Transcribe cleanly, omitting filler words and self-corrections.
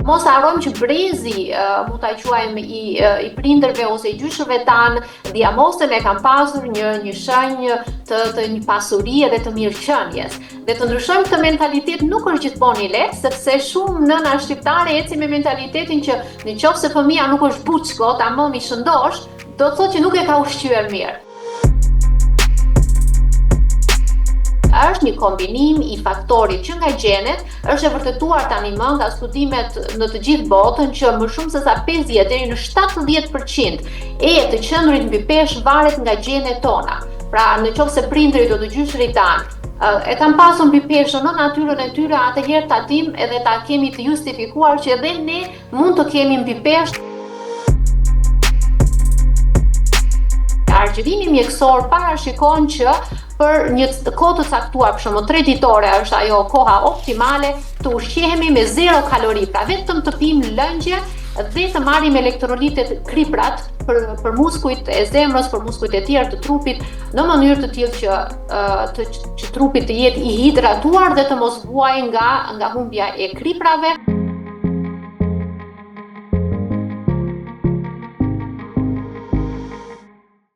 Mos harrojmë që brezi, mund ta quajmë i prindërve ose i gjyshëve tanë, diamostën e kanë pasur një shenjë të një pasurie dhe të mirëqenies. Dhe të ndryshojmë këtë mentalitet nuk është gjithmonë i lehtë, sepse shumë nëna shqiptare ecin me mentalitetin që nëse fëmia nuk është buçko, tamam i shëndosh, do të thotë që nuk e ka ushqyer mirë. Është një kombinim i faktorit që nga gjenet është e vërtetuar tani më nga studimet në të gjithë botën që më shumë se sa 50 deri në 70% e të qendrit mbi peshë varet nga gjenet tona. Pra nëse prindrit ose gjyshërit tanë e kanë pasur mbi peshën në natyrën e tyre, atëherë ta dim edhe ta kemi të justifikuar që edhe ne mund të kemi mbi peshë. Argjerimi mjekësor parashikon që për një kohë të caktuar, për shembull 3 ditore është ajo koha optimale të ushqehemi me 0 kalori, pra vetëm të pimë lëngje dhe të marrim elektrolitet kriprat për muskujt e zemrës, për muskujt e tjerë të trupit, në mënyrë të tillë që trupi të jetë i hidratuar dhe të mos vuajë nga humbja e kriprave.